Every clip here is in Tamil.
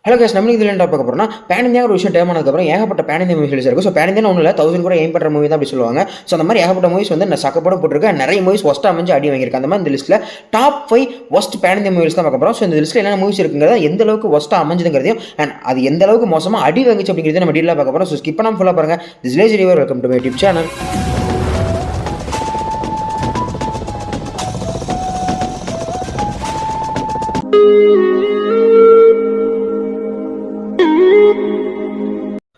ஹலோ கேஸ் நம்ம இதில் என்ன பார்க்க போகிறோம்னா பேன் இந்தியா ஒரு விஷயம் டேம் ஆனதுக்கப்புறம் ஏகப்பட்ட பேன் இந்தியா மூவிஸ் இருக்குது. ஸோ பேன் இந்தியா ஒன்றும் இல்லை 1000 கூட எய்ம் பண்ணுற மூவி தான் அப்படி சொல்லுவாங்க. ஸோ அந்த மாதிரி ஏகப்பட்ட மூவிஸ் வந்து நான் சக்கப்போட போட்டிருக்கேன். நிறைய மூவிஸ் ஒஸ்ட்டாக அமைஞ்சு அடி வாங்கியிருக்கேன். அந்த மாதிரி இந்த லிஸ்ட்டில் டாப் 5 ஒஸ்ட் பேன் இந்தியா மூவிஸ் தான் பார்க்க போகிறோம். ஸோ இந்த லிஸ்ட்டில் என்ன மூவிஸ் இருக்குங்கிறத எந்த அளவுக்கு ஒஸ்ட்டாக அமைஞ்சதுங்கிறதையும் அண்ட் அது எந்த அளவுக்கு மோசமாக அடி வாங்கிச்சு அப்படிங்கிறத நம்ம டீலாக பார்க்க போகிறோம். ஸோ ஸ்கிப் பண்ணாமல் ஃபுல்லாக பாருங்கள். திஸ் லேஸ் ரிவர் welcome to my YouTube channel.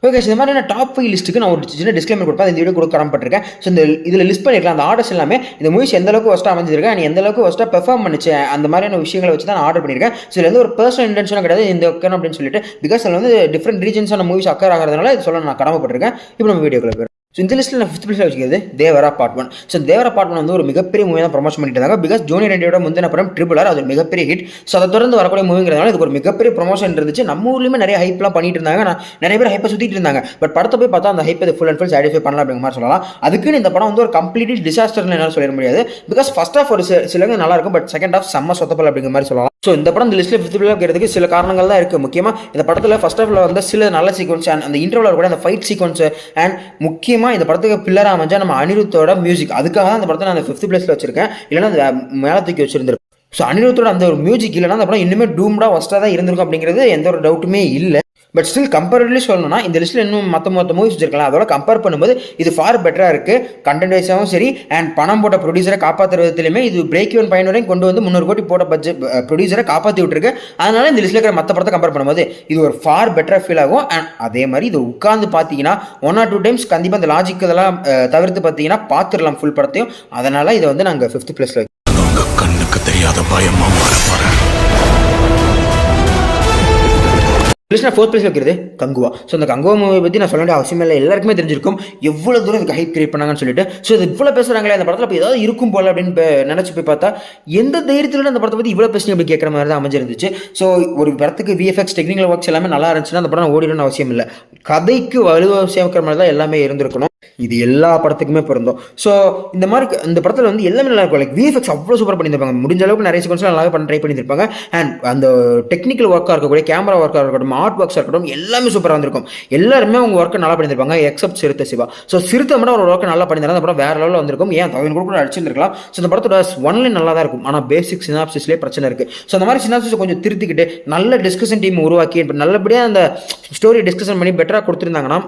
Okay, இந்த மாதிரி நான் டாப் 5 லிஸ்ட்டுக்கு நான் ஒரு சின்ன டிஸ்க்ளைமர் கொடுப்பேன். இந்த வீடியோ கூட கடமைப்பட்டிருக்கேன். ஸோ இந்த இதில் லிஸ்ட் பண்ணிருக்கலாம் அந்த ஆர்டர்ஸ் எல்லாமே இந்த மூவிஸ் எந்த அளவுக்கு ஒஸ்ட்டாக அமைஞ்சிருக்கேன் அண்ட் எந்த அளவுக்கு ஒஸ்ட்டாக பெர்ஃபார்ம் பண்ணிச்சு அந்த மாதிரியான விஷயங்களை வச்சு தான் நான் ஆர்டர் பண்ணியிருக்கேன். ஸோ இதில் வந்து ஒரு பர்சனல் இன்டென்ஷனும் கிடையாது இந்த ஒக்கன் அப்படின்னு சொல்லிட்டு, பிகாஸ் அதில் வந்து டிஃப்ரெண்ட் ரீஜன்ஸான மூவிஸ் அக்கர் ஆகிறதுனால இது சொல்ல நான் கடமைப்பட்டிருக்கேன். இப்போ நம்ம வீடியோக்குள்ள போயிடும். ஸோ இந்த லிஸ்ட்டில் நான் 5th பிளேஸில் வச்சுக்கிறது Devara part 1. So Devara part 1 வந்து ஒரு மிகப்பெரிய மூவி தான் ப்ரொமோஷன் பண்ணிட்டு இருந்தாங்க. பிகாஸ் ஜூனியர் என்டியோட முந்தின படம் ட்ரிபிள் ஆர் அது ஒரு மிகப்பெரிய ஹிட். ஸோ அதை தொடர்ந்து வரக்கூடிய மூவிங்கிறதுனால இது ஒரு மிகப்பெரிய ப்ரொமோஷன் இருந்துச்சு. நம்ம ஊர்லேயுமே நிறைய ஹைப்லாம் பண்ணிட்டு இருந்தாங்க. நான் நிறைய பேர் ஹைப்பை சுற்றிட்டு இருந்தாங்க. பட் படத்தை போய் பார்த்தா அந்த ஹைப் இது ஃபுல் அண்ட் ஃபுல் சாட்டிஸ்ஃபை பண்ணலாம் அப்படிங்கிற மாதிரி சொல்லலாம். அதுக்குன்னு இந்த படம் வந்து ஒரு கம்ப்ளீட்லி டிசாஸ்டர்னு என்னால் சொல்ல முடியாது. பிகாஸ் ஃபர்ஸ்ட் ஆஃப் ஒரு சிலங்க நல்லா இருக்கும், பட் செகண்ட் ஆஃப் செம்ம சொத்தப்பல் அப்படிங்கிற மாதிரி சொல்லலாம். ஸோ இந்த படம் இந்த லிஸ்ட்டில் 5th பிளேஸில் இருக்கிறதுக்கு சில காரணங்கள் தான் இருக்குது. முக்கியமாக இந்த படத்தில் ஃபர்ஸ்ட் ஆஃப்ல வந்து சில நல்ல சீக்வன்ஸ் அண்ட் அந்த இன்டர்வல் கூட அந்த ஃபைட் சீக்வன்ஸ் அண்ட் முக்கியமாக இந்த படத்துக்கு பில்லராக அமைஞ்சா நம்ம அனிருத்தோட மியூசிக். அதுக்காக தான் இந்த படத்தை நான் அந்த 5th பிளேஸில் வச்சிருக்கேன். இல்லைன்னா அந்த மேலே தூக்கி வச்சிருந்திருப்பேன். ஸோ அனிருத்தோட அந்த ஒரு மியூசிக் இல்லைன்னா அந்த படம் இன்னுமே டூம்டாக ஒஸ்ட்டாக தான் இருந்திருக்கும் அப்படிங்கிறது எந்த ஒரு டவுட்டுமே இல்லை. பட் ஸ்டில் கம்பேரிட்டிவ்லி சொல்லணும்னா இந்த லிஸ்ட்டில் இன்னும் மற்ற மூவிஸ் வச்சிருக்கலாம். அதோட கம்பேர் பண்ணும்போது இது ஃபார் பெட்டராக இருக்குது. கண்டென்ட் வைஸாகவும் சரி அண்ட் பணம் போட்ட ப்ரொடியூசரை காப்பாற்றுறதுலையுமே இது பிரேக் ஈவன் பாயிண்ட் வரையும் கொண்டு வந்து 300 கோடி போட்ட பட்ஜெட் ப்ரொடியூசரை காப்பாற்றி விட்டுருக்கு. அதனால இந்த லிஸ்ட்டில் இருக்கிற மற்ற படத்தை கம்பேர் பண்ணும்போது இது ஒரு ஃபார் பெட்டராக ஃபீல் ஆகும். அண்ட் அதே மாதிரி இது உட்காந்து பார்த்தீங்கன்னா 1 or 2 டைம்ஸ் கண்டிப்பாக அந்த லாஜிக் இதெல்லாம் தவிர்த்து பார்த்தீங்கன்னா பார்த்துடலாம் ஃபுல் படத்தையும். அதனால இதை வந்து நாங்கள் 5th பிளேஸில் கண்ணுக்கு தெரியாத பயமாக மாற போகிறேன். 4th பிளேஸில் வைக்கிறது கங்குவா. ஸோ அந்த கங்குவா மூவி பற்றி நான் சொல்ல வேண்டிய அவசியம் இல்லை, எல்லாருக்குமே தெரிஞ்சிருக்கும் எவ்வளோ தூரம் இதுக்கு ஹைப் கிரியேட் பண்ணாங்கன்னு சொல்லிட்டு. ஸோ இது இவ்வளோ பேசுகிறாங்களே அந்த படத்தில் இப்போ ஏதாவது இருக்கும் போல அப்படின்னு நினச்சி போய் பார்த்தா எந்த தைரியத்தில் அந்த படத்தை பற்றி இவ்வளோ பேசி அப்படி கேட்குற மாதிரி தான் அமைஞ்சிருந்துச்சு. ஸோ ஒரு படத்துக்கு விஎஃப்எக்ஸ் டெக்னிக்கல் ஒர்க்ஸ் எல்லாமே நல்லா இருந்துச்சுன்னா அந்த படம் ஓடிடணும்னு அவசியம் இல்லை. கதைக்கு வலுவாக சேர்க்கிற மாதிரி தான் எல்லாமே இருந்திருக்கணும். இது எல்லா படத்துக்குமே பொருந்தும். ஸோ இந்த மாதிரி இந்த படத்தில் வந்து எல்லாமே நல்லா இருக்கும். லைக் விஎஃப்எக்ஸ் அவ்வளோ சூப்பர் பண்ணியிருப்பாங்க. முடிஞ்ச அளவுக்கு நிறைய சீக்வன்ஸ் நல்லாவே ட்ரை பண்ணியிருப்பாங்க. அண்ட் அந்த டெக்னிக்கல் ஒர்க்காக இருக்கக்கூடிய கேமரா ஒர்க்காக இருக்கட்டும் ஆர்ட் ஒர்க்ஸாக இருக்கட்டும் எல்லாமே சூப்பராக வந்திருக்கும். எல்லாருமே அவங்க ஒர்க்கை நல்லா பண்ணியிருப்பாங்க எக்ஸப்ட் சிறுத்தை சிவா. ஸோ சிறுத்தை மட்டும் ஒரு ஒர்க்கை நல்லா பண்ணியிருந்தாங்க. அந்த படம் வேற லெவலில் வந்திருக்கும். ஏன் 1000 கூட அடிச்சிருந்துருக்கலாம். ஸோ இந்த படத்தோட ஒன்லைன் நல்லா தான் இருக்கும். ஆனால் பேசிக் சினாப்சிஸ்லேயே பிரச்சனை இருக்குது. ஸோ அந்த மாதிரி சினாப்சிஸ் கொஞ்சம் திருத்திக்கிட்டு நல்ல டிஸ்கஷன் டீம் உருவாக்கி நல்லபடியாக அந்த ஸ்டோரி டிஸ்கஷன் பண்ணி பெட்டராக கொடுத்துருந்தாங்கன்னா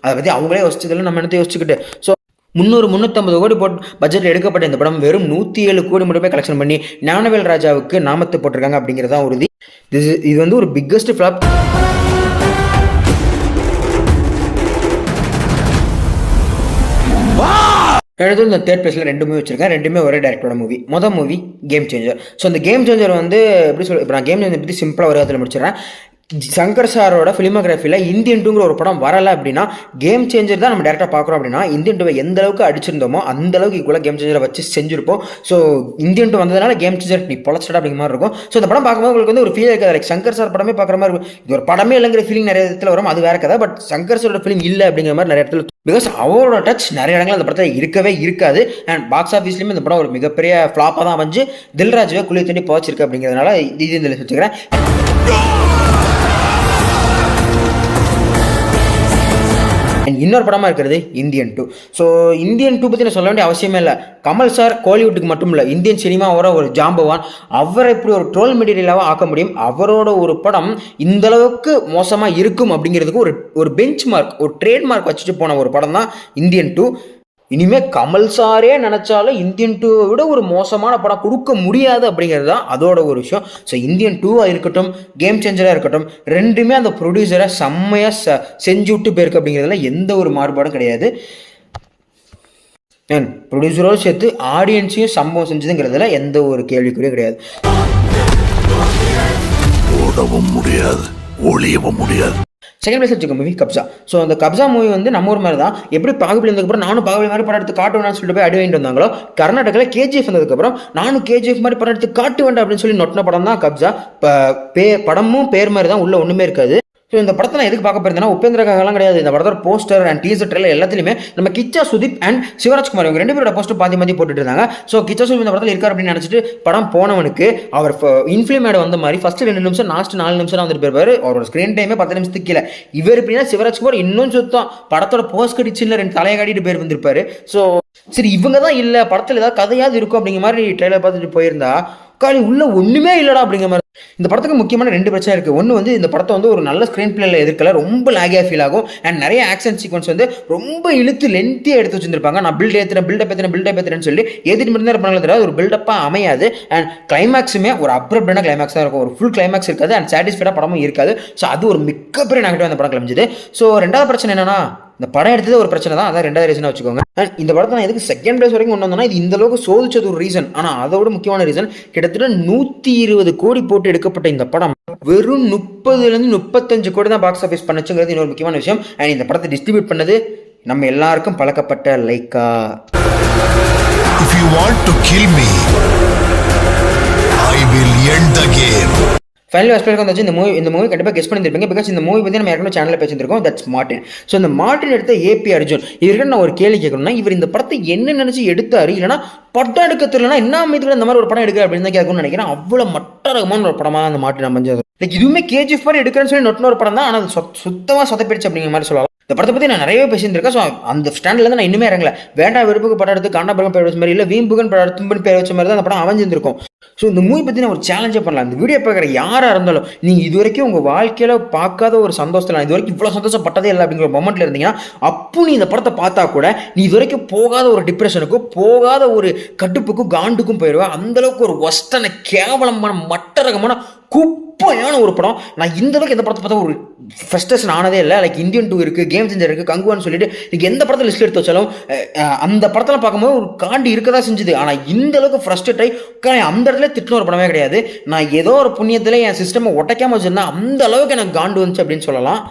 அதை பற்றி அவங்களே யோசிச்சதில்லை, நம்ம என்னத்தை யோசிச்சுக்கிட்டு. ஸோ 350 கோடி பட்ஜெட்டில் எடுக்கப்பட்ட இந்த படம் வெறும் 107 கோடி மட்டுமே கலெக்ஷன் பண்ணி ஞானவேல் ராஜாவுக்கு நாமத்தை போட்டிருக்காங்க அப்படிங்கிறது தான் உறுதி. இது வந்து ஒரு பிக்கஸ்ட் ஃப்ளாப். அடுத்து இந்த 3rd பிளேஸில் 2 மூவி வச்சிருக்கேன். ரெண்டுமே ஒரே டேரக்டரோட மூவி. மொதல் மூவி கேம் சேஞ்சர். ஸோ இந்த கேம் சேஞ்சர் வந்து எப்படி சொல்ல, இப்போ நான் கேம் சேஞ்சர் பற்றி சிம்பிளாக ஒரு இடத்துல முடிச்சிடறேன். சங்கர் சாரோட ஃபிலிமோகிராஃபியில் இந்தியன் 2ங்கிற ஒரு படம் வரலை அப்படின்னா கேம் சேஞ்சர் தான் நம்ம டேரெக்டாக பார்க்குறோம். அப்படின்னா இந்தியன் 2 எந்த அளவுக்கு அடிச்சிருந்தோமோ அந்த அளவுக்கு கூட கேம் சேஞ்சரை வச்சு செஞ்சிருப்போம். ஸோ இந்தியன் 2 வந்ததுனால கேம் சேஞ்சர் நீ பொழச்சிட்டா அப்படிங்கிற மாதிரி இருக்கும். ஸோ இந்த படம் பார்க்கும்போது உங்களுக்கு வந்து ஒரு ஃபீல் இருக்காது. லைக் சங்கர் சார் படமே பார்க்குற மாதிரி இருக்கும். இது ஒரு படமே இல்லைங்கிற ஃபீலிங் நிறைய இடத்துல வரும். அது வேற கதை. பட் சங்கர் சாரோட ஃபிலிம் இல்லை அப்படிங்கிற மாதிரி நிறைய இடத்துல, பிகாஸ் அவரோட டச் நிறைய இடங்கள் அந்த படத்தில் இருக்கவே இருக்காது. அண்ட் பாக்ஸ் ஆஃபீஸ்லையுமே இந்த படம் ஒரு மிகப்பெரிய ஃப்ளாப்பாக தான் வந்து தில்ராஜுவை குழி தண்ணி போச்சிருக்கு அப்படிங்கிறதுனால இது இந்த லிஸ்ட் வச்சுக்கிறேன். இன்னொரு படமாக இருக்கிறது இந்தியன் 2. ஸோ இந்தியன் 2 பற்றி நான் சொல்ல வேண்டிய அவசியமே இல்லை. கமல் சார் கோலிவுட்டுக்கு மட்டும் இல்லை, இந்தியன் சினிமாவோட ஒரு ஜாம்பவான். அவரை இப்படி ஒரு ட்ரோல் மெட்டீரியலாக ஆக்க முடியும். அவரோட ஒரு படம் இந்த அளவுக்கு மோசமாக இருக்கும் அப்படிங்கிறதுக்கு ஒரு பெஞ்ச் மார்க், ஒரு ட்ரேட்மார்க் வச்சுட்டு போன ஒரு படம் தான் இந்தியன் 2. இனிமேல் கமல் சாரே நினச்சாலும் இந்தியன் 2 விட ஒரு மோசமான படம் கொடுக்க முடியாது அப்படிங்கிறது தான் அதோட ஒரு விஷயம். ஸோ இந்தியன் 2 இருக்கட்டும் கேம் சேஞ்சராக இருக்கட்டும் ரெண்டுமே அந்த ப்ரொடியூசரை செம்மையாக செஞ்சு விட்டு போயிருக்கு அப்படிங்கிறதுல எந்த ஒரு மாறுபாடும் கிடையாது. ப்ரொடியூசரோடு சேர்த்து ஆடியன்ஸையும் சம்பவம் செஞ்சதுங்கிறதுல எந்த ஒரு கேள்விக்குறியும் கிடையாது. ஓடவும் முடியாது, ஒளியவும் முடியாது. செகண்ட் பிளேஸ் வச்சுக்க மூவி கப்சா. ஸோ அந்த கப்சா மூவி வந்து நம்ம ஊர் மாதிரி தான். எப்படி பாகுபலி வந்ததுக்கப்புறம் நானும் பாகுபலி மாதிரி படம் எடுத்து காட்டு வேண்டாம்னு சொல்லிட்டு போய் அடி வாங்கிட்டு வந்தாங்களோ, கர்நாடகாவில் கேஜிஎஃப் வந்ததுக்கப்புறம் நானும் கேஜிஎஃப் மாதிரி படம் எடுத்து காட்டு வேண்டாம் அப்படின்னு சொல்லி நொட்டின படம் தான் கப்சா. படமும் பேர் மாதிரி தான், உள்ள ஒன்றுமே இருக்காது. ஸோ இந்த படத்தை நான் எதுக்கு பார்க்க போயிருந்தேன்னா உபேந்திரக்காகலாம் கிடையாது. இந்த படத்தோட போஸ்டர் அண்ட் டீசர் ட்ரெயிலர் எல்லாத்துலையுமே நம்ம கிச்சா சுதீப் அண்ட் சிவராஜ்குமார் இவங்க 2 பேரோட போஸ்டர் பாதி போட்டுட்டு இருந்தாங்க. ஸோ கிச்சா சுதீப் இந்த படத்தில் இருக்கார் அப்படின்னு நினச்சிட்டு படம் போனவனுக்கு அவர் இன்ஃபிளிமேட் வந்த மாதிரி ஃபர்ஸ்ட் 2 நிமிஷம் லாஸ்ட் 4 நிமிஷம் தான் வந்துட்டு போயிருப்பாரு. அவரோட ஸ்க்ரீன் டைமே 10 நிமிஷத்துக்கு கீழே. இவர் எப்படின்னா சிவராஜ்குமார் இன்னும் சுத்தம் படத்தோட போஸ்ட் கடிச்சில் 2 தலையை காட்டிட்டு பேர் வந்திருப்பாரு. ஸோ சரி இவங்க தான் இல்லை படத்தில் ஏதாவது கதையாவது இருக்கும் அப்படிங்கிற மாதிரி ட்ரெயிலர் பார்த்துட்டு போயிருந்தா காலி உள்ள ஒன்றுமே இல்லைடா அப்படிங்கிற மாதிரி. இந்த படத்துக்கு முக்கியமான 2 பிரச்சனை இருக்குது. ஒன்று வந்து இந்த படத்தை வந்து ஒரு நல்ல ஸ்க்ரீன் பிளேல எதிர்க்கல, ரொம்ப லாகியாக ஃபீல் ஆகும். அண்ட் நிறைய ஆக்ஷன் சீக்வன்ஸ் வந்து ரொம்ப இழுத்து லென்த்தியாக எடுத்து வச்சிருப்பாங்க. நான் பில்டப் ஏற்றுறேன்னு சொல்லி ஏற்றிட்டு மட்டும் தான் இருப்பாங்களே தவிர ஒரு பில்டப்பாக அமையாது. அண்ட் கிளைமேக்ஸுமே ஒரு அப்ரப்டான கிளைமேக்ஸ் தான் இருக்கும். ஒரு ஃபுல் கிளைமேக்ஸ் இருக்காது அண்ட் சாட்டிஸ்ஃபைடாக படமும் இருக்காது. ஸோ அது ஒரு மிகப்பெரிய நெகட்டிவ் அந்த படம் கிளம்பிச்சது. ஸோ 2வது பிரச்சனை என்னன்னா இந்த படம் எடுத்தது ஒரு பிரச்சனை தான், அதான் 2வது ரீசனாக வச்சுக்கோங்க. அண்ட் இந்த படத்தை நான் எதுக்கு செகண்ட் பிளேஸ் வரைக்கும் கொண்டு வந்தோம்னா இது இந்த அளவுக்கு சோதிச்சது ஒரு ரீசன். ஆனால் அதோட முக்கியமான ரீசன் கிட்டத்தட்ட 120 கோடி போட்டு எடுக்கப்பட்ட இந்த படம் வெறும் 30 to 35 கோடி தான் பாக்ஸ் ஆஃபீஸ் பண்ணுச்சுங்கிறது இன்னொரு முக்கியமான விஷயம். அண்ட் இந்த படத்தை டிஸ்ட்ரிபியூட் பண்ணது நம்ம எல்லாருக்கும் பழக்கப்பட்ட Lyca. If you want to kill me, I will end the game. Final aspect வந்தாச்சு. இந்த மூவி கண்டிப்பாக கெஸ் பண்ணியிருப்பீங்க. பிகாஸ் இந்த மூவி பற்றி நம்ம ஏற்கனவே சேனலில் பேசியிருக்கோம். That's Martin. ஸோ இந்த மார்ட்டின் எடுத்த ஏபி அர்ஜுன் இவர்கிட்ட நான் ஒரு கேள்வி கேட்கணும்னா இவர் இந்த படத்தை என்ன நினச்சி எடுத்தாரு, இல்லைனா படம் எடுக்க தெரியலனா என்ன அமைதியில் இந்த மாதிரி ஒரு படம் எடுக்க அப்படின்னு தான் கேட்கணும்னு நினைக்கிறேன். அவ்வளோ மட்டரகமான ஒரு படமாக அந்த மார்ட்டின் அமைஞ்சது. லைக் இதுவுமே கேஜிஎஃப் மாதிரி எடுக்கிறேன்னு சொல்லி நொட்டின ஒரு படம் தான். ஆனால் அது சுத்தமாக சொதப்பிடுச்சு அப்படிங்கிற மாதிரி சொல்லலாம். இந்த படத்தை பற்றி நான் நிறையவே பேசியிருக்கேன். ஸோ அந்த ஸ்டாண்ட்லேருந்து நான் இன்னுமே இறங்கல. வேண்டாம் வெறுப்புக்கு படம் எடுத்து காண்டாபுரம் பேர் வச்ச மாதிரி இல்லை வீம்புகன் படம் எடுத்து பேர் வச்ச மாதிரி தான் அந்த படம் அமைஞ்சிருக்கும். ஸோ இந்த மூவி பற்றி நான் ஒரு சேலஞ்சே பண்ணலாம். இந்த வீடியோ பார்க்குற யாராக இருந்தாலும் நீங்கள் இது வரைக்கும் உங்கள் வாழ்க்கையில் பார்க்காத ஒரு சந்தோஷத்தில் நான் இது வரைக்கும் இவ்வளோ சந்தோஷப்பட்டதே இல்லை அப்படிங்கிற ஒரு மொமெண்ட்டில் இருந்தீங்கன்னா அப்போ நீ இந்த படத்தை பார்த்தா கூட நீ இது வரைக்கும் போகாத ஒரு டிப்ரெஷனுக்கும் போகாத ஒரு கடுப்புக்கும் காண்டுக்கும் போயிடுவேன். அந்தளவுக்கு ஒரு ஒஸ்டான கேவலமான மட்டரகமான குப்பையான ஒரு படம். நான் இந்த அளவுக்கு எந்த படத்தை பார்த்தா ஒரு ஃப்ரஸ்ட்ரேஷன் ஆனதே இல்லை. லைக் இந்தியன் 2 இருக்குது, கேம் சேஞ்சர் இருக்குது, கங்குவான்னு சொல்லிட்டு நீங்கள் எந்த படத்தில் லிஸ்ட் எடுத்து வச்சாலும் அந்த படத்தில் பார்க்கும்போது ஒரு காண்டி இருக்க தான் செஞ்சுது. ஆனால் இந்த அளவுக்கு ஃப்ரஸ்ட்ரேட் ஆகி அந்த இடத்துல திட்டின ஒரு படமே கிடையாது. நான் ஏதோ ஒரு புண்ணியத்தில் என் சிஸ்டமை ஒட்டைக்காமல் வச்சுருந்தேன். அந்த அளவுக்கு எனக்கு காண்டு வந்துச்சு அப்படின்னு சொல்லலாம்.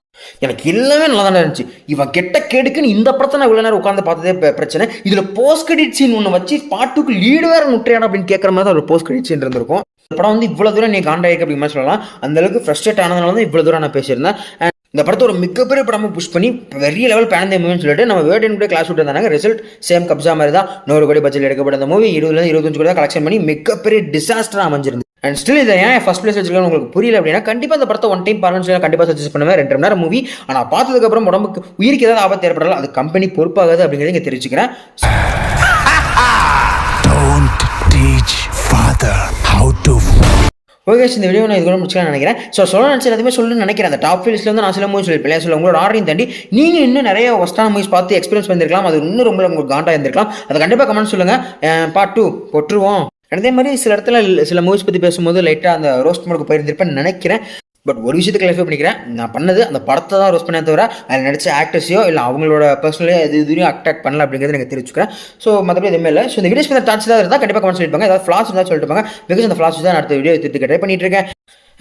எனக்கு எல்லாமே நல்லா தானே இருந்துச்சு. இவன் கெட்ட கேடுக்குன்னு இந்த படத்தை நான் இவ்வளோ நேரம் உட்காந்து பார்த்ததே பிரச்சனை. இதில் போஸ்ட் கிரெடிட் சீன் ஒன்று வச்சு பாட்டுக்கு லீடு வேற நுட்டையானா அப்படின்னு கேட்குற மாதிரி தான் ஒரு போஸ்ட் கிரெடிட் சீன் இருந்திருக்கும். இந்த படம் வந்து இவ்வளோ தூரம் நீ காண்டாயிருக்கு அப்படிங்கிற மாதிரி சொல்லலாம். அந்த அளவுக்கு ஃப்ரஸ்ட்ரேட் ஆனதுனால தான் இவ்வளோ தூரம் நான் பேசியிருந்தேன். இந்த படத்தை ஒரு மிகப்பெரிய படமாக புஷ் பண்ணி பெரிய லெவல் பேனந்த மூவின்னு சொல்லிட்டு நம்ம வேர்டன் கூட கிளாஸ் விட்டு இருந்தாங்க. ரிசல்ட் சேம் கப்ஸா மாதிரி தான் 100 கோடி பட்ஜெட் எடுக்கப்பட்ட அந்த மூவி 20-25 கோடி தான் கலெக்ஷன் பண்ணி மிகப்பெரிய டிசாஸ்டராக அமைஞ்சிருந்து. அண்ட் ஸ்டில் இதை ஏன் ஃபர்ஸ்ட் பிளேஸ் வச்சிருக்கேன் உங்களுக்கு புரியல அப்படின்னா கண்டிப்பாக அந்த படத்தை ஒன் டைம் பாருன்னு சொல்லி கண்டிப்பாக சஜஸ்ட் பண்ணுவேன். 2 மணி நேரம் மூவி. ஆனால் பார்த்ததுக்கப்புறம் உடம்புக்கு உயிருக்கு ஏதாவது ஆபத்து ஏற்படலாம், அது கம்பெனி பொறுப்பாகாது அப்படிங்கிறத இங்கே தெரிவிச்சுக்கிறேன். ஓகே, இந்த வீடியோ நான் இதுக்குள்ள முடிச்சுக்கலாம் நினைக்கிறேன். ஸோ சொல்ல நினச்சி எல்லாத்தையுமே சொல்லணும்னு நினைக்கிறேன். அந்த டாப் லிஸ்ட்டில் வந்து நான் சில மூவிஸ் சொல்லியிருப்பேன். சொல்ல உங்களோட ஆர்டரையும் தாண்டி நீங்கள் இன்னும் நிறைய ஒஸ்டான மூவிஸ் பார்த்து எக்ஸ்பீரியன்ஸ் பண்ணிருக்கலாம். அது இன்னும் ரொம்ப உங்களுக்கு காண்டாக இருந்திருக்கலாம். அதை கண்டிப்பாக கமெண்ட் சொல்லுங்கள். பார்ட் 2 போட்டுருவோம். அதே மாதிரி சில இடத்துல சில மூவிஸ் பற்றி பேசும்போது லைட்டாக அந்த ரோஸ்ட் மோடுக்கு போயிருந்திருப்பேன்னு நினைக்கிறேன். பட் ஒரு விஷயத்தை கிளாரிஃபை பண்ணிக்கிறேன். நான் பண்ணது அந்த படத்தை தான் ரோஸ்ட் பண்ணே தவிர அதில் நடிச்ச ஆக்டர்ஸையோ இல்லை அவங்களோட பர்சனலோ இதுவரையும் அட்ராக்ட் பண்ணல அப்படிங்கிறது எனக்கு தெரிவிச்சுக்கிறேன். ஸோ மற்றபடி எதுவுமே இல்லை. ஸோ இந்த வீடியோஸ் பற்றி டாச் தான் இருந்தால் கண்டிப்பாக கமெண்ட் சொல்லியிருப்பாங்க. ஏதாவது ஃப்ளாஸ் இருந்தால் சொல்லிட்டுப்பாங்க. பிகாஸ் அந்த ஃப்ளாஸ் தான் அடுத்த வீடியோ எடுத்துட்டு ட்ரை பண்ணிட்டு இருக்கேன்.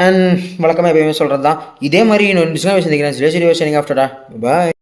அண்ட் வழக்கமாக எப்பயுமே சொல்கிறது தான். இதே மாதிரி இன்னொரு டிஸ்கஸ் சந்திக்கிறேன். சரி ஆஃப்டர்டா பாய்.